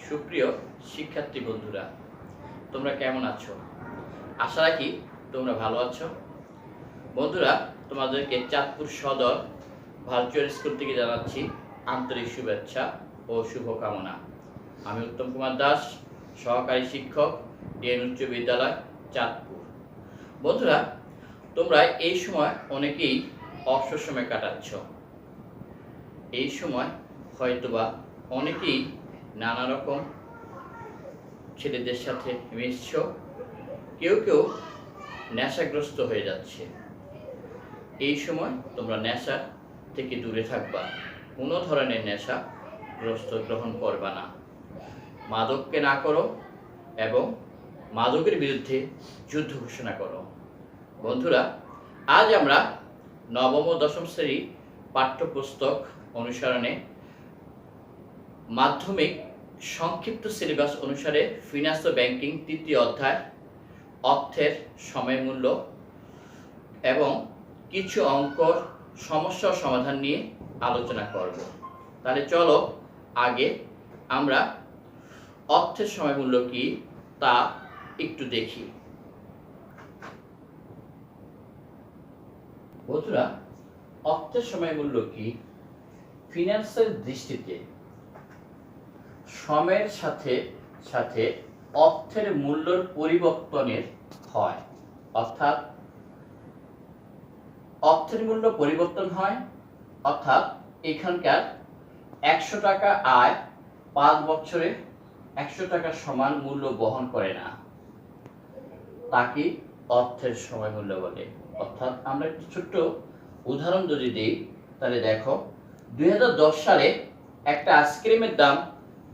সুপ্রিয় শিক্ষার্থী বন্ধুরা, তোমরা কেমন আছো? আশা রাখি তোমরা ভালো আছো। বন্ধুরা, তোমাদেরকে চাঁদপুর সদর ভার্চুয়াল স্কুল থেকে জানাচ্ছি আন্তরিক শুভেচ্ছা ও শুভকামনা। আমি উত্তম কুমার দাস, সহকারী শিক্ষক, ডিএন উচ্চ বিদ্যালয়, চাঁদপুর। বন্ধুরা, তোমরা এই সময় অনেকেই অবসর সময় কাটাচ্ছ। এই সময় হয়তোবা অনেকেই নানা রকম ছেলেদের সাথে মিশছ, কেউ কেউ নেশাগ্রস্ত হয়ে যাচ্ছে। এই সময় তোমরা নেশা থেকে দূরে থাকবা, কোনো ধরনের নেশাগ্রস্ত গ্রহণ করবা না, মাদককে না করো এবং মাদকের বিরুদ্ধে যুদ্ধ ঘোষণা করো। বন্ধুরা, আজ আমরা নবম ও দশম শ্রেণী পাঠ্যপুস্তক অনুসরণে মাধ্যমিক সংক্ষিপ্ত সিলেবাস অনুসারে ফিনান্স ও ব্যাংকিং তৃতীয় অধ্যায় অর্থের সময় মূল্য এবং কিছু অঙ্কর সমস্যার সমাধান নিয়ে আলোচনা করব। তাহলে চলো আগে আমরা অর্থের সময় মূল্য কি তা একটু দেখি। বন্ধুরা, অর্থের সময় মূল্য কি? ফিনান্সের দৃষ্টিতে সময়ের সাথে সাথে অর্থের মূল্যের পরিবর্তনের হয়, অর্থাৎ অর্থের মূল্য পরিবর্তন হয়, অর্থাৎ এখানকার 100 টাকা আয় 5 বছরে 100 টাকা সমান মূল্য বহন করে না, তাকে অর্থের সময় মূল্য বলে। অর্থাৎ আমরা একটি ছোট্ট উদাহরণ যদি দিই, তাহলে দেখো 2010 সালে একটা আইসক্রিমের দাম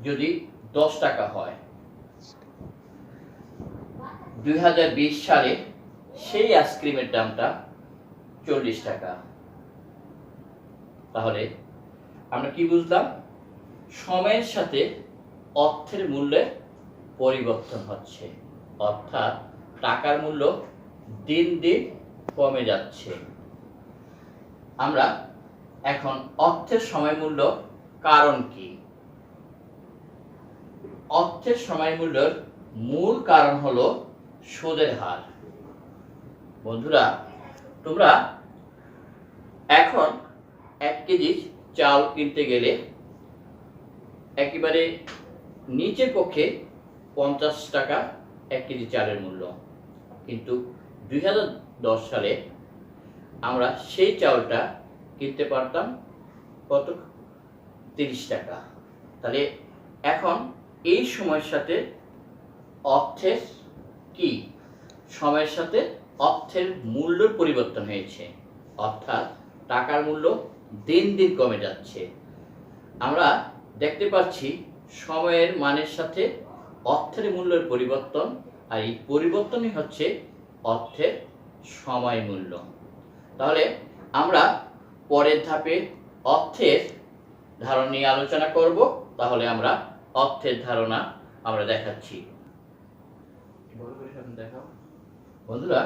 যদি 10 টাকা হয়, 2020 সালে সেই আইসক্রিমের দামটা 40 টাকা। তাহলে আমরা কি বুঝলাম? সময়ের সাথে অর্থের মূল্যের পরিবর্তন হচ্ছে, অর্থাৎ টাকার মূল্য দিন দিন কমে যাচ্ছে। আমরা এখন অর্থের সময় মূল্য কারণ কি? অর্থের সময় মূল্যের মূল কারণ হলো সুদের হার। বন্ধুরা, তোমরা এখন 1 কেজি চাল কিনতে গেলে একেবারে নিচের পক্ষে 50 টাকা 1 কেজি চালের মূল্য, কিন্তু 2010 সালে আমরা সেই চাউলটা কিনতে পারতাম কত? 30 টাকা। তাহলে এখন এই সময়ের সাথে অর্থের কি? সময়ের সাথে অর্থের মূল্যের পরিবর্তন হয়েছে, অর্থাৎ টাকার মূল্য দিন দিন কমে যাচ্ছে। আমরা দেখতে পাচ্ছি সময়ের মানের সাথে অর্থের মূল্যের পরিবর্তন, আর এই পরিবর্তনই হচ্ছে অর্থের সময় মূল্য। তাহলে আমরা পরের ধাপে অর্থের ধারণা নিয়ে আলোচনা করব। তাহলে আমরা অর্থের ধারণা আমরা দেখাচ্ছি। বন্ধুরা,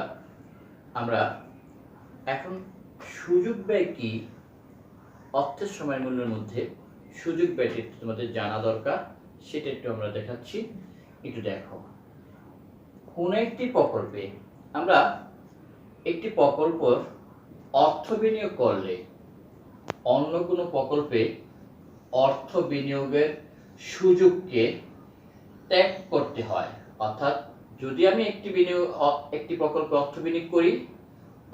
আমরা এখন সুযোগ ব্যয় কি, অর্থের সময় মূল্যের মধ্যে সুযোগ ব্যয়টি তোমাদের জানা দরকার, সেটা একটু আমরা দেখাচ্ছি। একটু দেখো, কোন একটি প্রকল্পে আমরা একটি প্রকল্প অর্থ বিনিয়োগ করলে অন্য কোনো প্রকল্পে অর্থ বিনিয়োগের সুযোগকে ত্যাগ করতে হয়। অর্থাৎ যদি আমি একটি প্রকল্পে অর্থ বিনিয়োগ করি,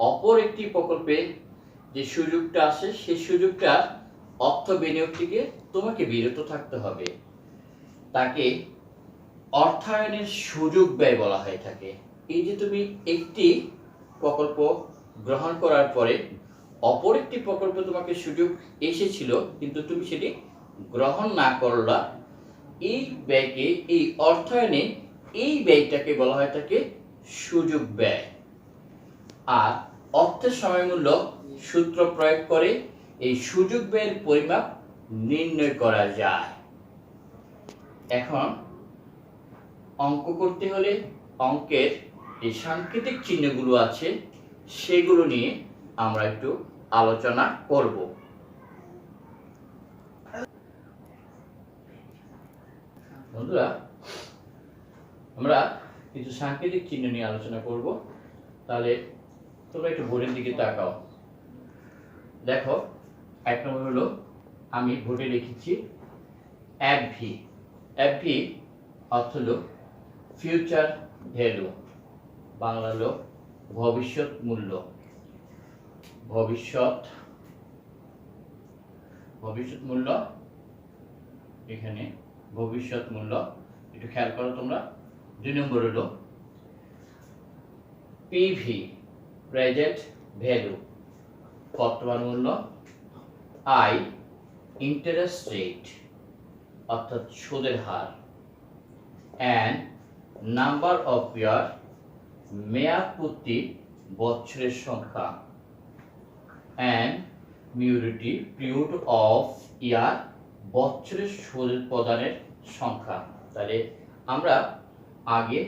অপর একটি প্রকল্পে যে সুযোগটা আসে সেই সুযোগটা অর্থ বিনিয়োগ থেকে তোমাকে বিরত থাকতে হবে, তাকে অর্থায়নের সুযোগ ব্যয় বলা হয়ে থাকে। এই যে তুমি একটি প্রকল্প গ্রহণ করার পরে অপর একটি প্রকল্পে তোমাকে সুযোগ এসেছিল, কিন্তু তুমি সেটি গ্রহণ না করলা, এই ব্যয়কে, এই অর্থায়নে এই ব্যয়টাকে বলা হয় থাকে সুযোগ ব্যয়। আর অর্থের সময় মূল্য সূত্র প্রয়োগ করে এই সুযোগ ব্যয়ের পরিমাপ নির্ণয় করা যায়। এখন অঙ্ক করতে হলে অঙ্কের যে সাংকেতিক চিহ্নগুলো আছে সেগুলো নিয়ে আমরা একটু আলোচনা করব। বন্ধুরা, আমরা কিছু সাংকেতিক চিহ্ন নিয়ে আলোচনা করব। তাহলে তোমরা একটু বোর্ডের দিকে তাকাও। দেখো, এক নম্বর হলো আমি বোর্ডে লিখেছি এফভি। এফভি অর্থ হলো ফিউচার ভ্যালু, বাংলা হলো ভবিষ্যৎ মূল্য। ভবিষ্যৎ মূল্য, এখানে ভবিষ্যৎ মূল্য, একটু খেয়াল করো তোমরা। 2 নম্বর হলো পিভি, প্রেজেন্ট ভ্যালু, বর্তমান মূল্য। আই, ইন্টারেস্ট রেট, অর্থাৎ সুদের হার। অ্যান্ড নাম্বার অফ ইয়ার, মেয়াদ প্রতি বছরের সংখ্যা। অ্যান্ড মিউরিটি পিরিয়ড অফ ইয়ার, বছরের সুদ প্রদানের সংখ্যা। তাহলে আমরা আগে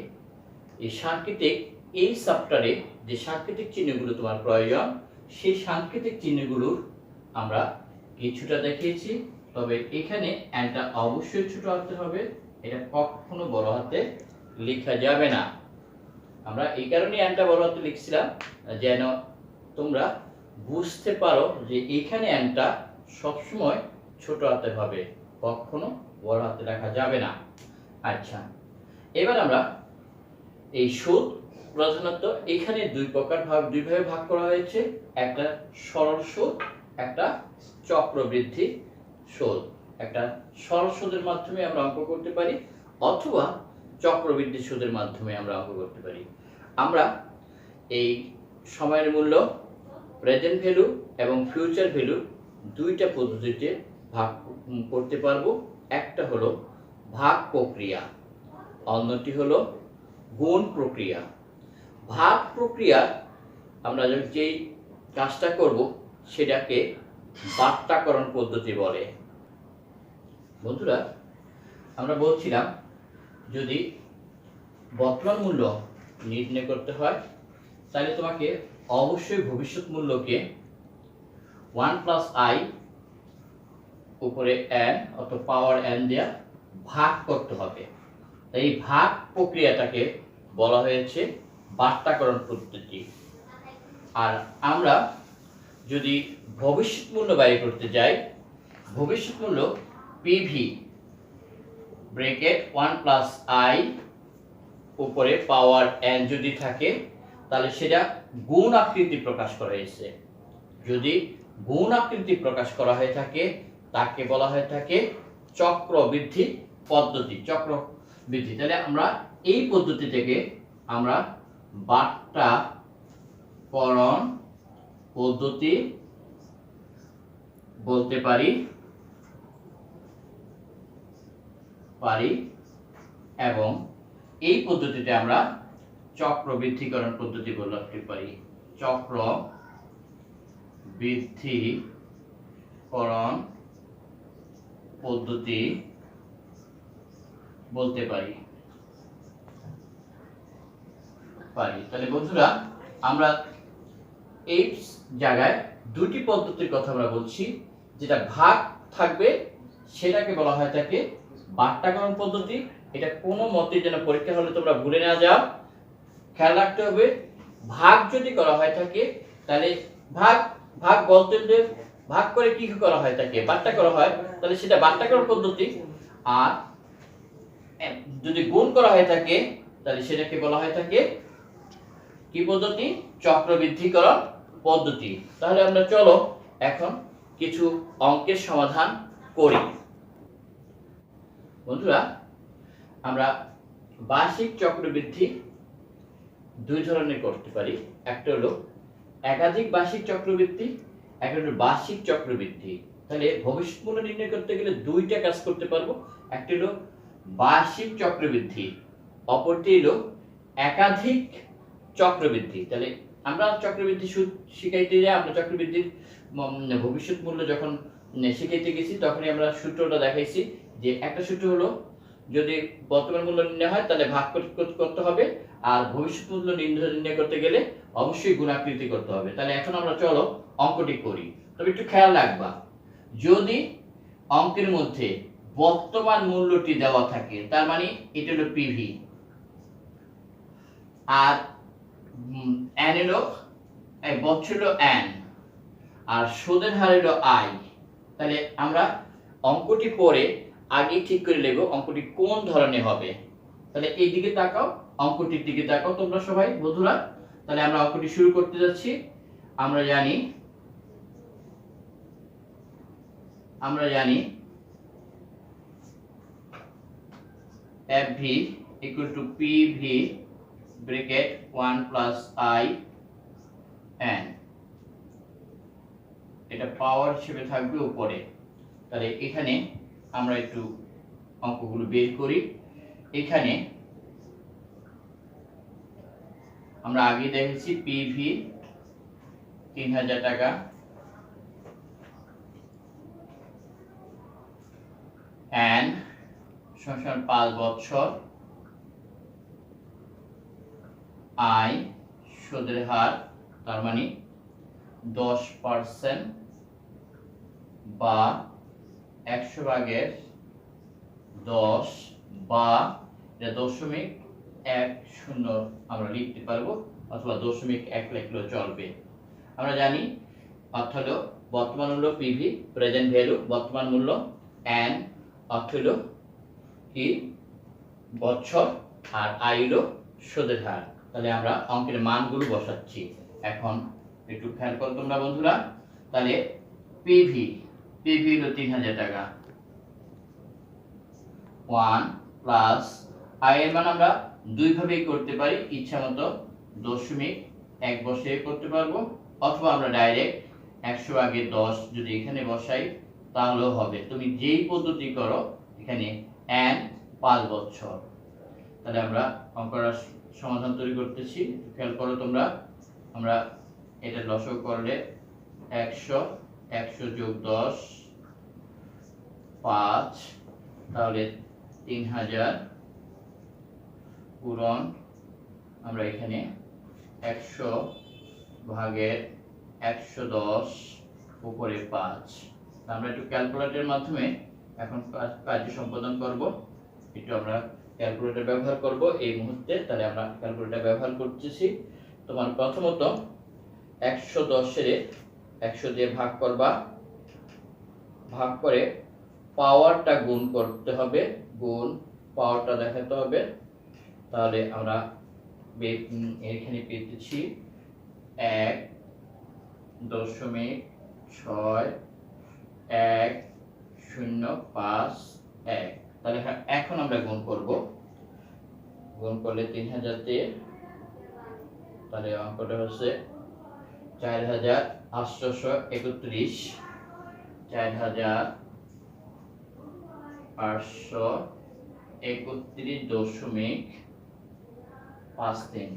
এই সাংকেতিক, এই চ্যাপ্টারে যে সাংকেতিক চিহ্নগুলো তোমার প্রয়োজন, সেই সাংকেতিক চিহ্নগুলোর আমরা কিছুটা দেখিয়েছি। তবে এখানে এনটা অবশ্যই ছোট হাতে হবে, এটা কখনো বড় হাতে লেখা যাবে না। আমরা এই কারণে এনটা বড় হাতে লিখছিলাম যেন তোমরা বুঝতে পারো যে এখানে এনটা সবসময় ছোট হাতে হবে, কখনো বড় হাতে লেখা যাবে না। আচ্ছা, এবার আমরা এই সুদ প্রধানত এখানে দুইভাবে ভাগ করা হয়েছে। একটা সরল সুদ, একটা চক্রবৃদ্ধি সুদ। একটা সরল সুদের মাধ্যমে আমরা অঙ্ক করতে পারি, অথবা চক্রবৃদ্ধি সুদের মাধ্যমে আমরা অঙ্ক করতে পারি। আমরা এই সময়ের মূল্য, প্রেজেন্ট ভ্যালু এবং ফিউচার ভ্যালু দুইটা পদ্ধতিতে ভাগ করতে পারবো। একটা হলো ভাগ প্রক্রিয়া, অন্যটি হলো গুণ প্রক্রিয়া। ভাগ প্রক্রিয়া আমরা যেই কাজটা করব সেটাকে বাট্টাকরণ পদ্ধতি বলে। বন্ধুরা, আমরা বলছিলাম যদি বর্তমান মূল্য নির্ণয় করতে হয় তাহলে তোমাকে অবশ্যই ভবিষ্যৎ মূল্যকে 1 প্লাস আই উপরে n অথবা পাওয়ার n দিয়ে ভাগ করতে হবে। এই ভাগ প্রক্রিয়াটাকে বলা হয়েছে বাট্টাকরণ পদ্ধতি। আর আমরা যদি ভবিষ্যৎ মূল্য বাইর করতে যাই, ভবিষ্যৎ মূল্য পিভি ব্র্যাকেট 1 প্লাস আই উপরে পাওয়ার n যদি থাকে তাহলে সেটা গুণ আকৃতি প্রকাশ করা হয়েছে। যদি গুণ আকৃতি প্রকাশ করা হয়ে থাকে তাকে বলা হয়ে থাকে চক্রবৃদ্ধি পদ্ধতি। চক্রবৃদ্ধি, তাহলে আমরা এই পদ্ধতি থেকে আমরা বাট্টাকরণ পদ্ধতি বলতে পারি এবং এই পদ্ধতিতে আমরা চক্রবৃদ্ধিকরণ পদ্ধতি বলতে পারি। চক্রবৃদ্ধিকরণ পদ্ধতি বলতে পারি। তাহলে বন্ধুরা, আমরা এই জায়গায় দুটি পদ্ধতির কথা আমরা বলছি। যেটা ভাগ থাকবে সেটাকে বলা হয় থাকে বাট্টাকরণ পদ্ধতি। এটা কোনো মতে যেন পরীক্ষা হলে তোমরা ভুলে না যাও, খেয়াল রাখতে হবে। ভাগ যদি করা হয় থাকে তাহলে ভাগ বলতে ভাগ করে কি করা হয় থাকে বাট্টা করা হয়, তাহলে সেটা বাট্টাকরণ পদ্ধতি। আর যদি গুণ করা হয় থাকে তাহলে সেটাকে বলা হয় থাকে কি পদ্ধতি? চক্রবৃদ্ধিকরণ পদ্ধতি। তাহলে আমরা চলো এখন কিছু অঙ্কের সমাধান করি। বন্ধুরা, আমরা বার্ষিক চক্রবৃদ্ধি দুই ধরনের করতে পারি। একটা হলো একাধিক বার্ষিক চক্রবৃদ্ধি, একটা হলো বার্ষিক চক্রবৃদ্ধি। তাহলে ভবিষ্যৎ মূল্য নির্ণয় করতে গেলে দুইটা কাজ করতে পারবো। একটা হলো বার্ষিক চক্রবৃদ্ধি, অপরটি হলো একাধিক চক্রবৃদ্ধি। তাহলে আমরা চক্রবৃদ্ধি সুদ শিখাইতে যাই, আমরা চক্রবৃদ্ধির ভবিষ্যৎ মূল্য যখন শিখাইতে গেছি তখনই আমরা সূত্রটা দেখাইছি যে একটা সূত্র হলো যদি বর্তমান মূল্য নির্ণয় হয় তাহলে ভাগ করতে হবে, আর ভবিষ্যৎ মূল্য নির্ণয় করতে গেলে অবশ্যই গুণাকৃতি করতে হবে। তাহলে এখন আমরা চলো অঙ্কটি করি। তবে একটু খেয়াল রাখবা, যদি অঙ্কের মধ্যে বর্তমান মূল্যটি দেওয়া থাকে, তার মানে এটা হলো পিভি, আর এন হলো বছর হলো এন, আর সুদের হার হলো আই। তাহলে আমরা অঙ্কটি পরে আগে ঠিক করে নেব অঙ্কটি কোন ধরনের হবে। তাহলে এই দিকে তাকাও, অঙ্কটির দিকে তাকাও তোমরা সবাই বন্ধুরা। তাহলে আমরা অঙ্কটি শুরু করতে যাচ্ছি। আমরা জানি FV equal to PV bracket 1 plus I n, এটা পাওয়ার হিসেবে থাকবে উপরে। তাহলে এখানে আমরা একটু অঙ্কগুলো বের করি। এখানে আমরা আগে দেখেছি পিভি 3000 টাকা, এন সমান 5 বছর, আই সুদের হার তার মানে 10% বা 100 ভাগের 10 বা 0.10 আমরা লিখতে পারবো, অথবা 0.1 লিখলেও চলবে। আমরা জানি অর্থ হলো বর্তমান মূল্য পিভি, প্রেজেন্ট ভ্যালু বর্তমান মূল্য, এন অর্থ হলো কি বছর, আর আই হলো সুদের হার। তাহলে আমরা অঙ্কের মানগুলো বসাচ্ছি। এখন একটু খেয়াল করো তোমরা বন্ধুরা। তাহলে পিভি হলো 3000 টাকা, 1 প্লাস আই এর মান আমরা দুই ভাবেই করতে পারি, ইচ্ছা মতো 0.1 বসিয়ে করতে পারবো, অথবা আমরা ডাইরেক্ট 100 ভাগে 10 যদি এখানে বসাই তাহলেও হবে। তুমি যেই পদ্ধতি করো, এখানে এন 5 বছর। তাহলে আমরা অঙ্কটার সমাধান তৈরি করতেছি, খেয়াল করো তোমরা। আমরা এটা লসাগু করলে 100 যোগ 10 5, তাহলে 3000 পূরণ আমরা এখানে 100 ভাগের 110 উপরে 5। আমরা একটু ক্যালকুলেটরের মাধ্যমে এখন কাজ সম্পাদন করব। একটু আমরা ক্যালকুলেটর ব্যবহার করব এই মুহূর্তে। তাহলে আমরা ক্যালকুলেটর ব্যবহার করতেছি। তোমার প্রথমত 110 এর 100 দিয়ে ভাগ করবা, ভাগ করে পাওয়ারটা গুণ করতে হবে, গুণ পাওয়ারটা দেখাতে হবে। তাহলে আমরা এখানে পেতেছি 1.6105 তাহলে এখন আমরা গুণ করব। গুণ করলে 3000 দিয়ে, তাহলে অঙ্কটা হচ্ছে 4831, 4831.53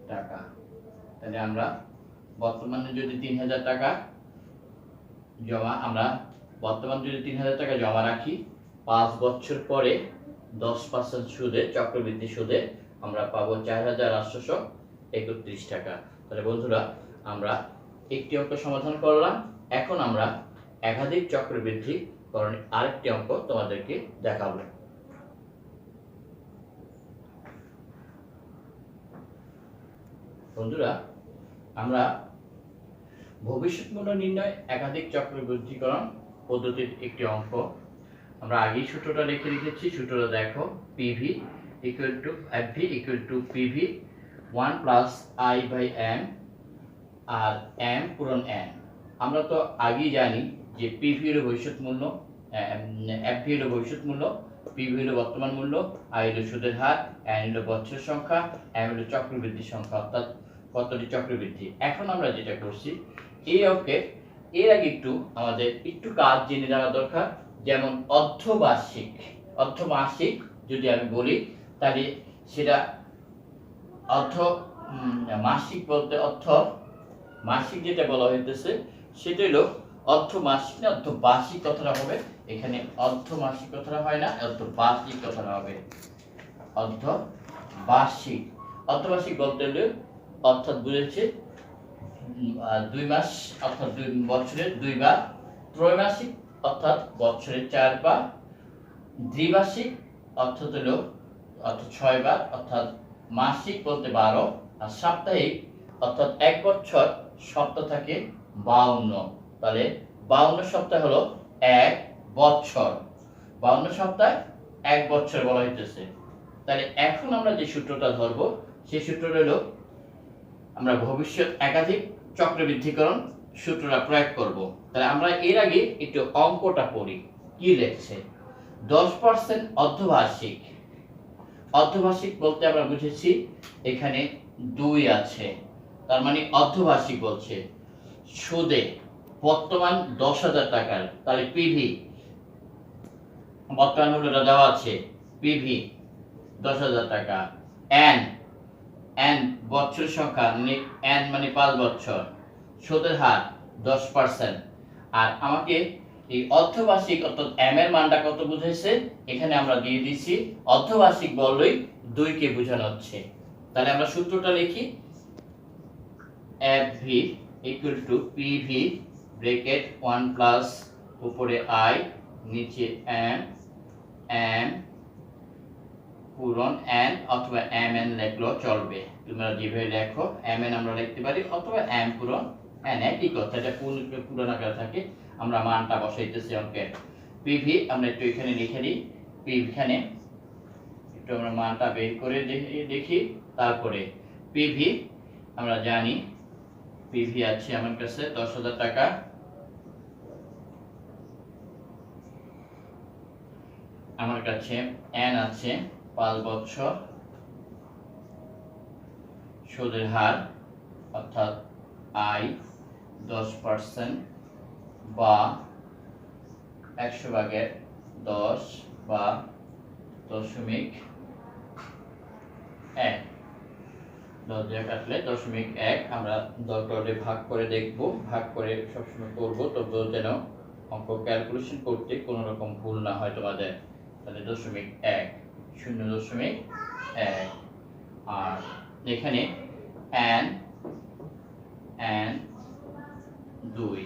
টাকা। তাহলে আমরা বর্তমানে যদি 3000 টাকা জমা, আমরা বর্তমানে যদি 3000 টাকা জমা রাখি, 5 বছর পরে 10% সুদে, চক্রবৃদ্ধি সুদে আমরা পাবো 4831 টাকা। তাহলে বন্ধুরা আমরা একটি অঙ্ক সমাধান করলাম। এখন আমরা একাধিক চক্রবৃদ্ধি করণের আরেকটি অঙ্ক তোমাদেরকে দেখাবো। বন্ধুরা আমরা ভবিষ্যৎ মূল্য নির্ণয় একাধিক চক্রবৃদ্ধিকরণ পদ্ধতির একটি অঙ্ক আমরা আগেই সূত্রটা লিখে রেখেছি। সূত্রটা দেখো, PV equal to FV equal to PV 1 plus I by M, আর এম পূরণ এন। আমরা তো আগেই জানি যে পিভি হলো ভবিষ্যৎ মূল্য, এফভি হলো ভবিষ্যৎ মূল্য, পিভি হলো বর্তমান মূল্য, আই হলো সুদের হার, এন হলো বছরের সংখ্যা, এম হলো চক্রবৃদ্ধির সংখ্যা, অর্থাৎ কতটি চক্রবৃদ্ধি। এখন আমরা যেটা করছি এই অঙ্কে, এর আগে আমাদের একটু কাজ জেনে নেওয়া দরকার। যেমন অর্ধমাসিক যদি আমি বলি, তাহলে সেটা মাসিক বলতে মাসিক যেটা বলা হইতেছে সেটা হলো অর্ধমাসিক না অর্ধবার্ষিক কথাটা হবে। এখানে অর্ধমাসিক কথাটা হয় না, অর্ধবার্ষিক কথাটা হবে। অর্ধবার্ষিক বলতে হলে অর্থাৎ বুঝেছে 2 মাস, অর্থাৎ 2 বছরের 2 বার, ত্রৈমাসিক অর্থাৎ বছরের 4 বার, দ্বিমাসিক অর্থাৎ 6 বার, অর্থাৎ মাসিক বলতে 12, আর সাপ্তাহিক অর্থাৎ 1 বছর সপ্তাহ থাকে 52। তাহলে 52 সপ্তাহ হলো 1 বছর, 52 সপ্তাহ 1 বছর বলা হইতেছে। তাহলে এখন আমরা যে সূত্রটা ধরবো সেই সূত্রটা হলো আমরা ভবিষ্যৎ একাধিক চক্রবৃদ্ধিকরণ সূত্রটা প্রয়োগ করব। তাহলে আমরা এর আগে একটু অঙ্কটা পড়ি। কি লিখছে? 10% অর্ধবার্ষিক। অর্ধবার্ষিক বলতে আমরা বুঝেছি এখানে 2 আছে, তার মানে অর্ধবার্ষিক বলছে। সুদে বর্তমান 10,000 টাকার, তাহলে পিভি বর্তমান মূল্যটা দেওয়া আছে, পিভি 10,000 টাকা। এন এন বছর সংখ্যা, এন মানে 5 বছর, সুদের হার 10%। আর আমাকে এই অর্ধবার্ষিক অর্থাৎ এম এর মানটা কত বুঝাইছে, এখানে আমরা দিয়ে দিছি অর্ধবার্ষিক বললেই 2 কে বোঝানো হচ্ছে। তাহলে আমরা সূত্রটা লিখি, FV equal to PV bracket 1 plus উপরে I নিচে M, M পূরণ n অথবা mn লিখলেও চলবে, তোমরা যেভাবে লেখো। mn আমরা লিখতে পারি অথবা m পূরণ n, একই কথা, এটা পূরণ আকারে থাকে। আমরা মানটা বসাইতেছি অঙ্কে। PV আমরা একটু এখানে লিখে দিই, PV এখানে একটু আমরা মানটা বের করে দেখি। তারপরে PV আমরা জানি, PV আছে আমার কাছে 10,000 টাকা। আমার কাছে n আছে 5 বছর, সুদের হার অর্থাৎ I 10% বা 100 ভাগের 10 বা 0.1, 10 দিয়ে কাটলে 0.1। আমরা দরকার হলে ভাগ করে দেখব, ভাগ করে সবসময় করবো, তবু যেন অঙ্ক ক্যালকুলেশন করতে কোনো রকম ভুল না হয় তোমাদের। তাহলে 0.1, 0.1। আর এখানে n 2।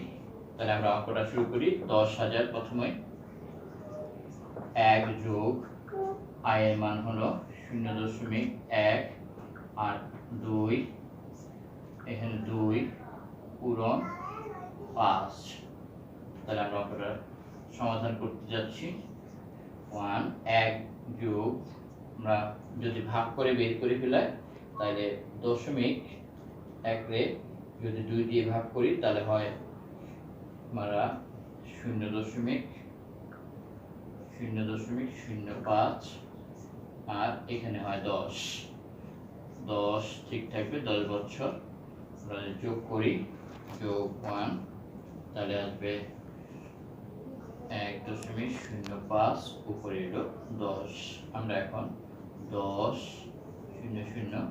তাহলে আমরা অঙ্কটা শুরু করি। 10,000 প্রথমে 1 যোগ I এর মান হলো 0.1 আর 2, এখানে 2 পূরণ 5। তাহলে আমরা অঙ্কটা সমাধান করতে যাচ্ছি। 1 যোগ, আমরা যদি ভাগ করে বের করে ফেলাই তাহলে 0.1 রে যদি 2 দিয়ে ভাগ করি তাহলে হয় আমরা 0.05 আর এখানে হয় 10 ঠিক থাকবে। 10 বছর আমরা যোগ করি, যোগ 1 তাহলে আসবে 1.05 উপরে এলো 10। আমরা এখন 10 0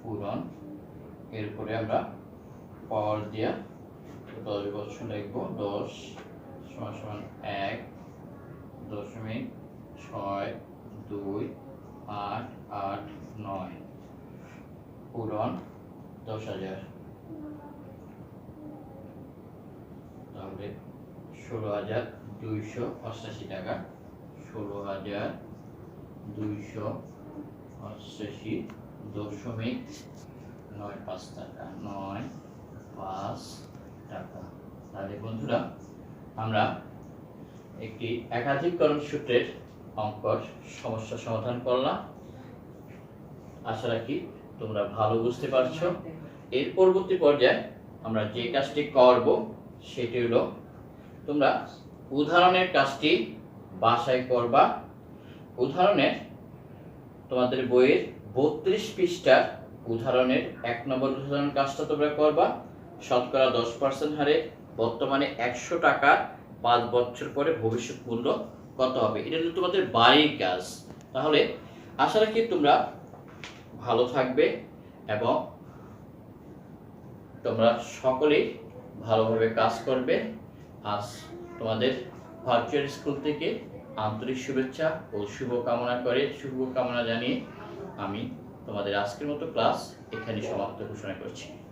পূরণ, এরপরে আমরা পাওয়ার দিয়া 10 বছর লিখবো। 10 সমান 1.62889 পূরণ 10,000, তাহলে 16,288 টাকা। 16,288.95 টাকা, 95 টাকা। তাহলে বন্ধুরা আমরা একটি একাধিককরণ সূত্রের অঙ্কর সমস্যা সমাধান করলাম। আশা রাখি তোমরা ভালো বুঝতে পারছো। এর পরবর্তী পর্যায়ে আমরা যে কাজটি করব সেটি হলো তোমরা উদাহরণের কাজটি বাসায় করবা। উদাহরণের তোমাদের বইয়ের 32 পৃষ্ঠার উদাহরণের 1 নম্বর উদাহরণ কাজটা তোমরা করবা। শতকরা 10% হারে বর্তমানে 100 টাকা 5 বছর পরে ভবিষ্যৎ মূল্য কত হবে, এটা হলো তোমাদের বাড়ির কাজ। তাহলে আশা রাখি তোমরা ভালো থাকবে এবং তোমরা সকলেই ভালোভাবে কাজ করবে। আজ তোমাদের ভার্চুয়াল স্কুল থেকে আন্তরিক শুভেচ্ছা ও শুভকামনা জানিয়ে আমি তোমাদের আজকের মতো ক্লাস এখানে সমাপ্ত ঘোষণা করছি।